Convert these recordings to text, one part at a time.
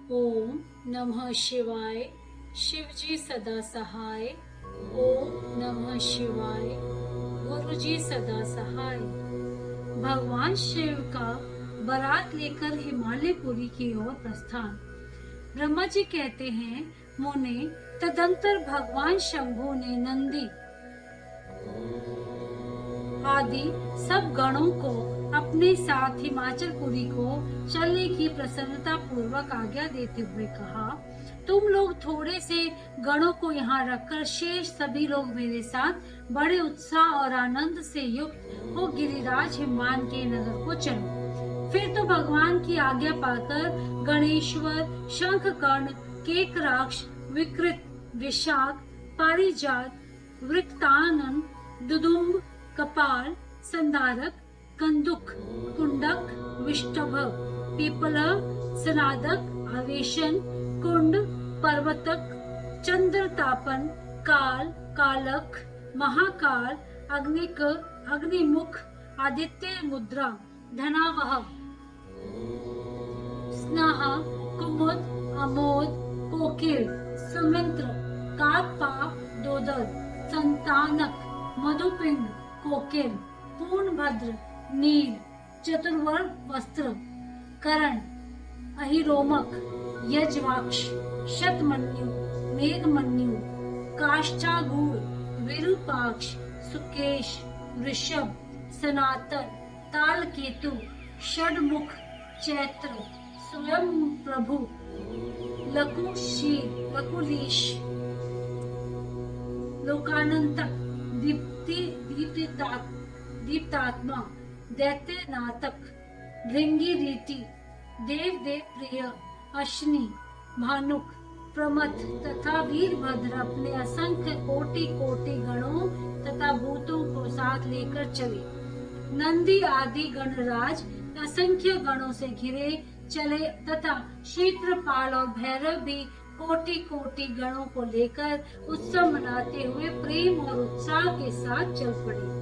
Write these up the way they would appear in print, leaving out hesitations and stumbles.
ओम नमः शिवाय। शिवजी सदा सहाय। ओम नमः शिवाय। गुरुजी सदा सहाय। भगवान शिव का बारात लेकर हिमालयपुरी की ओर प्रस्थान। ब्रह्मा जी कहते हैं, मुने, तदंतर भगवान शंभु ने नंदी आदि सब गणों को अपने साथ हिमाचलपुरी को चलने की प्रसन्नता पूर्वक आज्ञा देते हुए कहा, तुम लोग थोड़े से गणों को यहाँ रखकर शेष सभी लोग मेरे साथ बड़े उत्साह और आनंद से युक्त हो गिरिराज हिमवान के नगर को चलो। फिर तो भगवान की आज्ञा पाकर गणेश्वर, शंखकर्ण, केकराक्ष, विकृत, विशाख, पारिजात, वृक्तानन, दुदुम्ब, कपाल, संधारक, कंदुक, कुंडक, विष्टभ, पीपला, सनादक, आवेशन, कुंड, पर्वतक, चंद्रतापन, काल, कालक, महाकाल, अग्निक, अग्निमुख, आदित्य मुद्रा, धनावह, स्नाह, कुमुद, अमोद, कोकिल, सुमित्र, काकपाप, दोदर, संतानक, मधुपिंड, कोकिल, पूर्णभद्र, नील, चतुर्वर्ग वस्त्र, करण, अहिरोमक, यजवाक्ष, शतमन्यु, मेघमन्यु, काष्ठागूढ़, विरूपाक्ष, सुकेश, वृषभ, सनातन, तालकेतु, षडमुख, चैत्र, स्वयं प्रभु, लकुलीश, लोकानंतक, दीप्तात्मा, दैत्यनाथक, भृंगी रीति, देव प्रिय, अश्नि, भानुक, प्रमथ तथा वीरभद्र अपने असंख्य कोटि कोटि गणों तथा भूतों को साथ लेकर चले। नंदी आदि गणराज असंख्य गणों से घिरे चले तथा क्षेत्रपाल और भैरव भी कोटि कोटि गणों को लेकर उत्सव मनाते हुए प्रेम और उत्साह के साथ चल पड़े।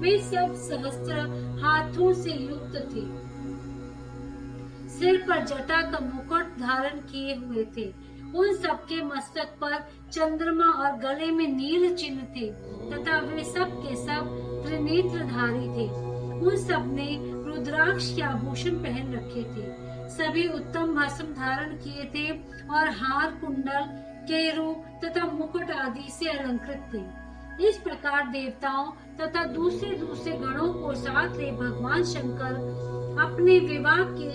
वे सब सहस्त्र हाथों से युक्त थे, सिर पर जटा का मुकुट धारण किए हुए थे। उन सबके मस्तक पर चंद्रमा और गले में नील चिन्ह थे तथा वे सब के सब त्रिनेत्रधारी थे। उन सब ने रुद्राक्ष के आभूषण पहन रखे थे। सभी उत्तम भस्म धारण किए थे और हार, कुंडल, केरू तथा मुकुट आदि से अलंकृत थे। इस प्रकार देवताओं तथा दूसरे दूसरे गणों को साथ ले भगवान शंकर अपने विवाह के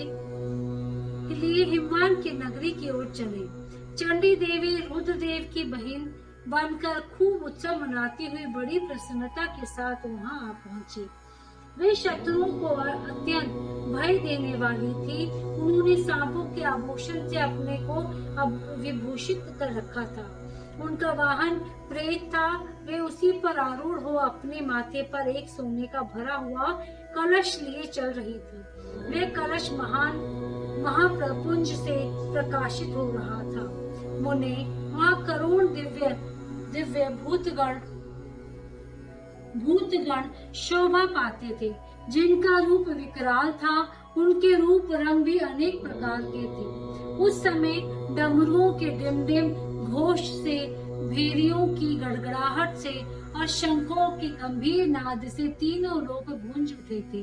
लिए हिमवान की नगरी की ओर चले। चंडी देवी रुद्रदेव की बहन बनकर खूब उत्सव मनाती हुई बड़ी प्रसन्नता के साथ वहां आ पहुंची। वे शत्रुओं को अत्यंत भय देने वाली थी। उन्होंने सांपों के आभूषण से अपने को विभूषित कर रखा था। उनका वाहन प्रेत था। वे उसी पर आरूढ़ हो अपने माथे पर एक सोने का भरा हुआ कलश लिए चल रही थी। वे कलश महाप्रपुंज से प्रकाशित हो रहा था। मुने, वहाँ करोड़ दिव्य भूतगण शोभा पाते थे। जिनका रूप विकराल था, उनके रूप रंग भी अनेक प्रकार के थे। उस समय डमरुओं के डिमडिम घोष से, भीरियों की गड़गड़ाहट से और शंखों के गंभीर नाद से तीनों लोग गूंज उठे थे।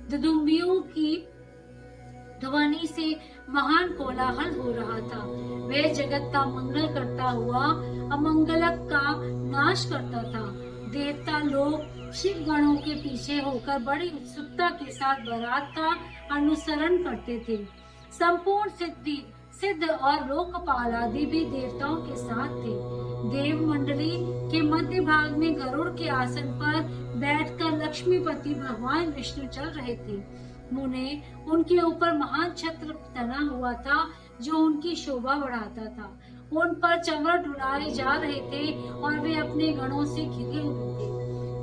दुदुम्बियों की ध्वनि से महान कोलाहल हो रहा था। वह जगत का मंगल करता हुआ अमंगलक का नाश करता था। देवता लोग शिव गणों के पीछे होकर बड़ी उत्सुकता के साथ बारात का अनुसरण करते थे। संपूर्ण सिद्ध और लोकपाल आदि भी देवताओं के साथ थे। देव मंडली के मध्य भाग में गरुड़ के आसन पर बैठकर लक्ष्मीपति भगवान विष्णु चल रहे थे। मुने, उनके ऊपर महान छत्र तना हुआ था जो उनकी शोभा बढ़ाता था। उन पर चंवर डुलाए जा रहे थे और वे अपने गणों से घिरे हुए थे।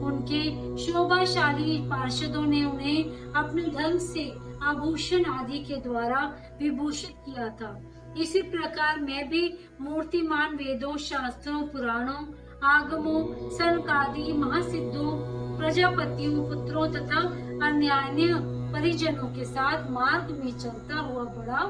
उनके शोभाशाली पार्षदों ने उन्हें अपने धन से आभूषण आदि के द्वारा विभूषित किया था। इसी प्रकार मैं भी मूर्तिमान वेदों, शास्त्रों, पुराणों, आगमों, सनकादि महासिद्धों, प्रजापतियों, पुत्रों तथा अन्य परिजनों के साथ मार्ग में चलता हुआ बड़ा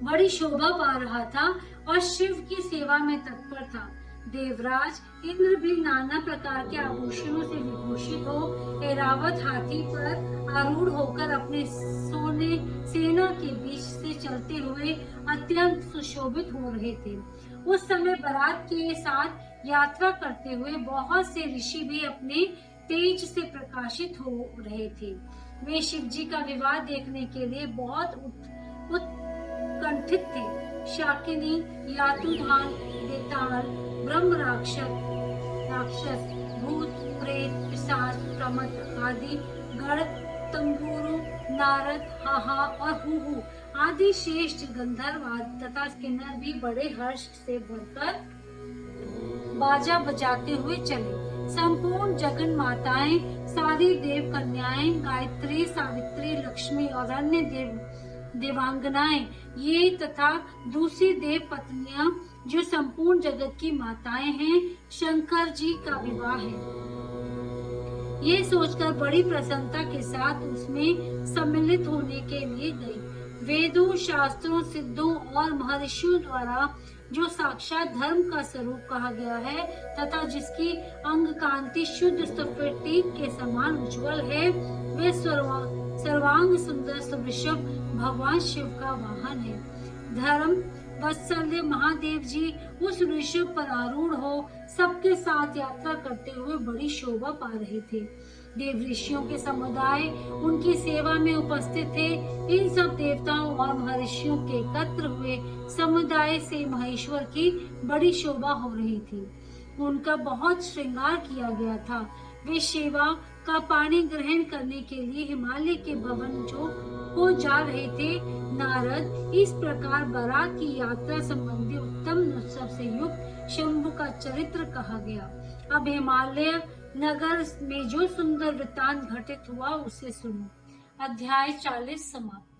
बड़ी शोभा पा रहा था और शिव की सेवा में तत्पर था। देवराज इंद्र भी नाना प्रकार के आभूषणों से विभूषित हो ऐरावत हाथी पर आरूढ़ होकर अपने सोने सेना के बीच से चलते हुए अत्यंत सुशोभित हो रहे थे। उस समय बारात के साथ यात्रा करते हुए बहुत से ऋषि भी अपने तेज से प्रकाशित हो रहे थे। वे शिव जी का विवाह देखने के लिए बहुत उत्कंठित थे। शाकिनी, यातुधान, बेताल, ब्रह्म राक्षस, भूत, प्रेत, पिशाच, प्रमथ आदि गण, तंबूरू, नारद, हाहा और हूहू आदि श्रेष्ठ गंधर्व तथा किन्नर भी बड़े हर्ष से भरकर बाजा बजाते हुए चले। संपूर्ण जगन माताएं, सारी देव कन्याएं, गायत्री, सावित्री, लक्ष्मी और अन्य देवांगनाएं ये तथा दूसरी देव पत्नियां जो संपूर्ण जगत की माताएं हैं, शंकर जी का विवाह है। ये सोचकर बड़ी प्रसन्नता के साथ उसमें सम्मिलित होने के लिए गई। वेदों, शास्त्रों, सिद्धों और महर्षियों द्वारा जो साक्षात धर्म का स्वरूप कहा गया है तथा जिसकी अंग कांति शुद्ध स्फटिक के समान उज्जवल है, वे सर्वांग सुंदर वृषभ भगवान शिव का वाहन है। धर्म वत्सल्य महादेव जी उस वृषभ पर आरूढ़ हो सबके साथ यात्रा करते हुए बड़ी शोभा पा रहे थे। देव ऋषियों के समुदाय उनकी सेवा में उपस्थित थे। इन सब देवताओं और महर्षियों के एकत्र हुए समुदाय से महेश्वर की बड़ी शोभा हो रही थी। उनका बहुत श्रृंगार किया गया था। वे सेवा का पानी ग्रहण करने के लिए हिमालय के भवन को जा रहे थे। नारद इस प्रकार बारात की यात्रा संबंधी उत्तम उत्सव से युक्त शंभु का चरित्र कहा गया। अब हिमालय नगर में जो सुंदर वृत्तांत घटित हुआ उसे सुनो। अध्याय 40 समाप्त।